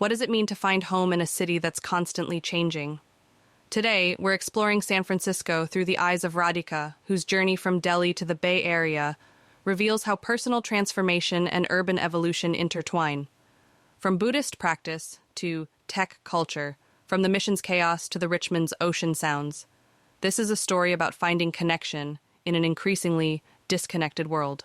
What does it mean to find home in a city that's constantly changing? Today, we're exploring San Francisco through the eyes of Radhika, whose journey from Delhi to the Bay Area reveals how personal transformation and urban evolution intertwine. From Buddhist practice to tech culture, from the mission's chaos to the Richmond's ocean sounds, this is a story about finding connection in an increasingly disconnected world.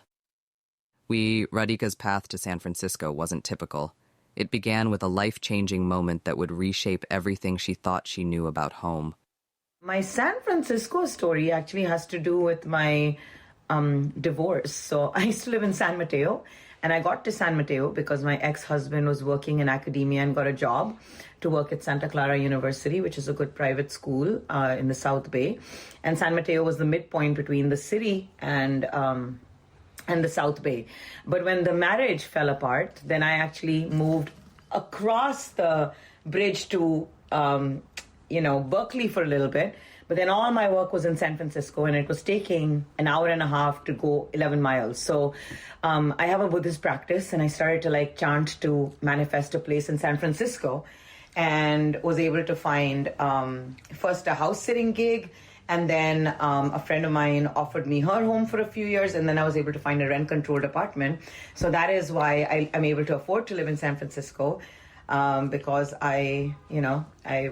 Radhika's path to San Francisco wasn't typical. It began with a life-changing moment that would reshape everything she thought she knew about home. My San Francisco story actually has to do with my divorce. So I used to live in San Mateo, and I got to San Mateo because my ex-husband was working in academia and got a job to work at Santa Clara University, which is a good private school in the South Bay. And San Mateo was the midpoint between the city and the South Bay. But when the marriage fell apart, then I actually moved across the bridge to, Berkeley for a little bit. But then all my work was in San Francisco, and it was taking an hour and a half to go 11 miles. So I have a Buddhist practice, and I started to chant to manifest a place in San Francisco, and was able to find first a house sitting gig. And then a friend of mine offered me her home for a few years, and then I was able to find a rent-controlled apartment. So that is why I'm able to afford to live in San Francisco, because I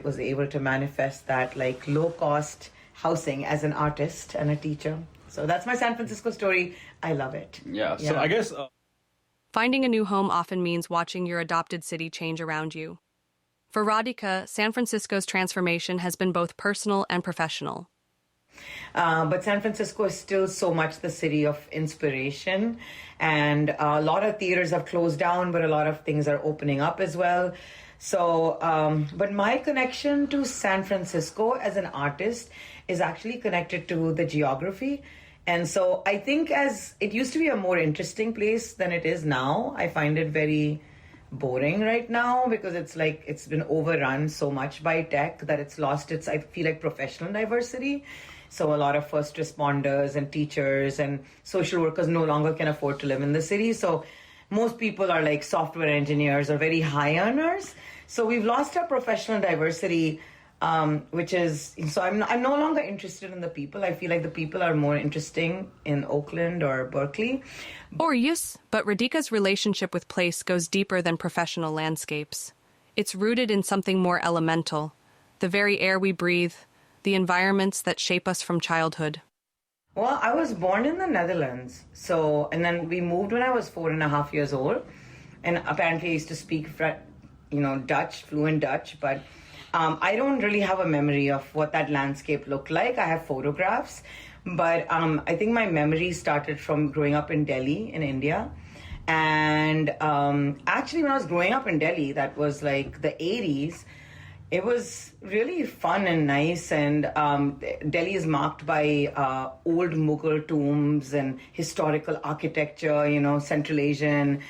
was able to manifest that low-cost housing as an artist and a teacher. So that's my San Francisco story. I love it. Yeah. So I guess Finding a new home often means watching your adopted city change around you. For Radhika, San Francisco's transformation has been both personal and professional. But San Francisco is still so much the city of inspiration, and a lot of theaters have closed down, but a lot of things are opening up as well. So, but my connection to San Francisco as an artist is actually connected to the geography. And so I think as it used to be a more interesting place than it is now, I find it very boring right now because it's been overrun so much by tech that it's lost its, I feel like, professional diversity. So a lot of first responders and teachers and social workers no longer can afford to live in the city. So most people are software engineers or very high earners. So we've lost our professional diversity, which is, so I'm no longer interested in the people. I feel like the people are more interesting in Oakland or Berkeley. But Radhika's relationship with place goes deeper than professional landscapes. It's rooted in something more elemental, the very air we breathe, the environments that shape us from childhood. Well, I was born in the Netherlands. And then we moved when I was 4.5 years old. And apparently I used to speak, Dutch, fluent Dutch, but I don't really have a memory of what that landscape looked like. I have photographs, but I think my memory started from growing up in Delhi in India. And actually when I was growing up in Delhi, that was the 80s, it was really fun and nice, and Delhi is marked by old Mughal tombs and historical architecture, Central Asian,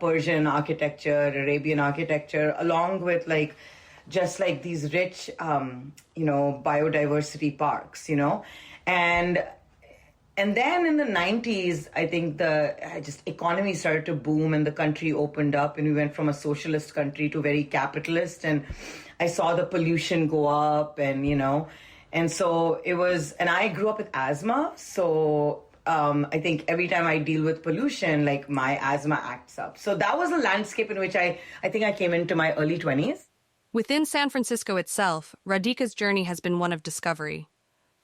Persian architecture, Arabian architecture, along with these rich, biodiversity parks, and then in the 90s, I think the economy started to boom and the country opened up and we went from a socialist country to very capitalist, and I saw the pollution go up and so it was, and I grew up with asthma. So I think every time I deal with pollution, my asthma acts up. So that was a landscape in which I think I came into my early 20s. Within San Francisco itself, Radhika's journey has been one of discovery,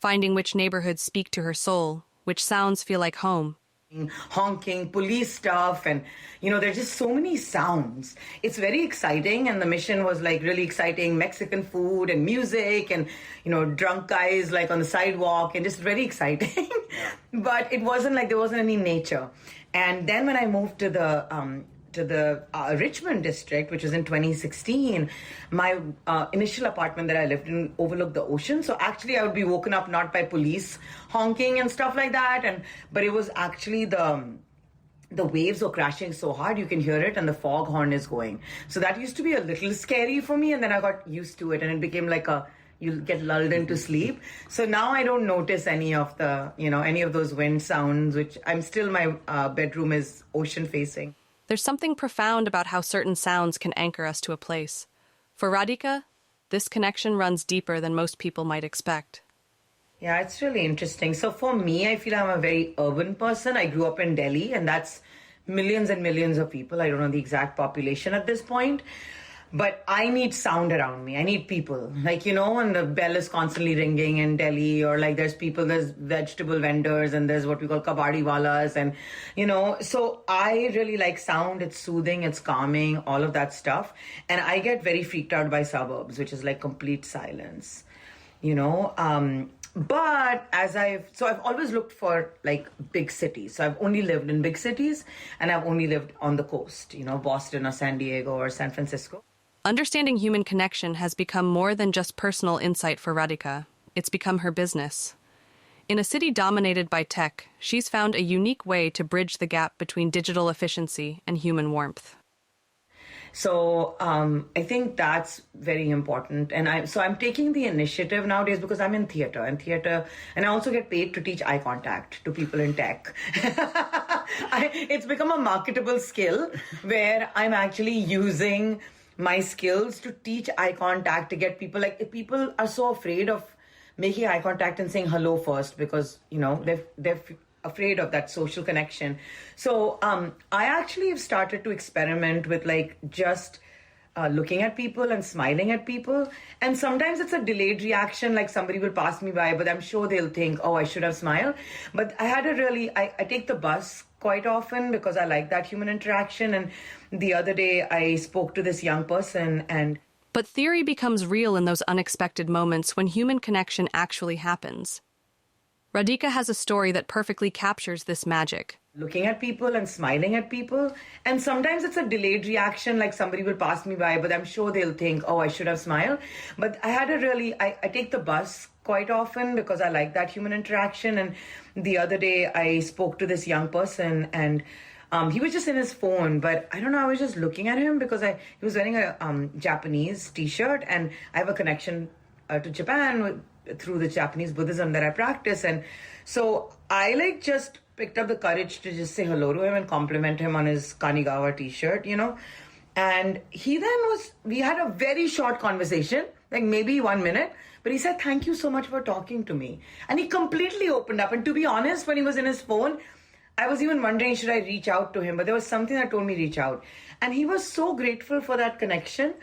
finding which neighborhoods speak to her soul, which sounds feel like home. Honking, police stuff, and there's just so many sounds. It's very exciting, and the mission was really exciting. Mexican food and music and drunk guys on the sidewalk, and just very exciting. But it wasn't there wasn't any nature. And then when I moved to the Richmond district, which was in 2016, my initial apartment that I lived in overlooked the ocean. So actually I would be woken up not by police honking and stuff like that, but it was actually the waves were crashing so hard you can hear it, and the fog horn is going. So that used to be a little scary for me, and then I got used to it, and it became you'll get lulled into sleep. So now I don't notice any of the, any of those wind sounds, which my bedroom is ocean facing. There's something profound about how certain sounds can anchor us to a place. For Radhika, this connection runs deeper than most people might expect. Yeah, it's really interesting. So for me, I feel I'm a very urban person. I grew up in Delhi, and that's millions and millions of people. I don't know the exact population at this point. But I need sound around me. I need people. Like, when the bell is constantly ringing in Delhi, or like there's vegetable vendors, and there's what we call kabadi walas. And, so I really like sound. It's soothing, it's calming, all of that stuff. And I get very freaked out by suburbs, which is like complete silence, But I've always looked for like big cities. So I've only lived in big cities, and I've only lived on the coast, Boston or San Diego or San Francisco. Understanding human connection has become more than just personal insight for Radhika. It's become her business. In a city dominated by tech, she's found a unique way to bridge the gap between digital efficiency and human warmth. So I think that's very important. And I'm taking the initiative nowadays because I'm in theater, and I also get paid to teach eye contact to people in tech. It's become a marketable skill where I'm actually using my skills to teach eye contact, to get people, like, people are so afraid of making eye contact and saying hello first because, they're afraid of that social connection. So I actually have started to experiment with like just looking at people and smiling at people. And sometimes it's a delayed reaction, like somebody will pass me by, but I'm sure they'll think, oh, I should have smiled. But I take the bus quite often because I like that human interaction. And the other day I spoke to this young person and... But theory becomes real in those unexpected moments when human connection actually happens. Radhika has a story that perfectly captures this magic. Looking at people and smiling at people. And sometimes it's a delayed reaction, like somebody will pass me by, but I'm sure they'll think, oh, I should have smiled. But I take the bus quite often because I like that human interaction. And the other day I spoke to this young person and he was just in his phone, but I don't know, I was just looking at him because he was wearing a Japanese t-shirt, and I have a connection to Japan through the Japanese Buddhism that I practice. And so I just picked up the courage to just say hello to him and compliment him on his Kanigawa t-shirt, And we had a very short conversation, like maybe 1 minute, but he said, thank you so much for talking to me. And he completely opened up. And to be honest, when he was in his phone, I was even wondering, should I reach out to him? But there was something that told me reach out. And he was so grateful for that connection.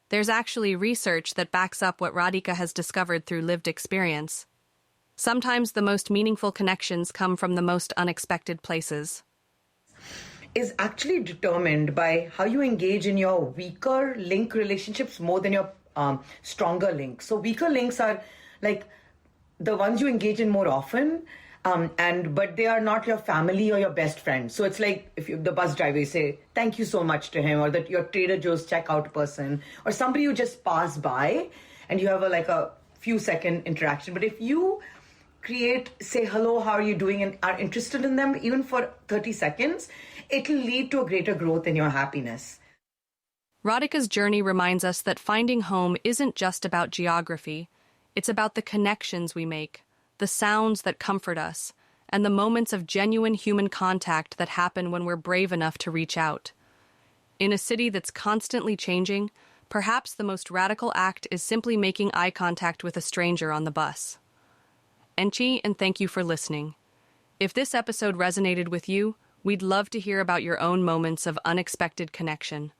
There's actually research that backs up what Radhika has discovered through lived experience. Sometimes the most meaningful connections come from the most unexpected places. Is actually determined by how you engage in your weaker link relationships more than your stronger links. So weaker links are like the ones you engage in more often, but they are not your family or your best friend. So it's like if the bus driver, you say thank you so much to him, or that your Trader Joe's checkout person, or somebody you just pass by and you have a few second interaction. But if you say hello, how are you doing, and are interested in them even for 30 seconds, it'll lead to a greater growth in your happiness. Radhika's journey reminds us that finding home isn't just about geography. It's about the connections we make, the sounds that comfort us, and the moments of genuine human contact that happen when we're brave enough to reach out. In a city that's constantly changing, perhaps the most radical act is simply making eye contact with a stranger on the bus. Enchi, and thank you for listening. If this episode resonated with you, we'd love to hear about your own moments of unexpected connection.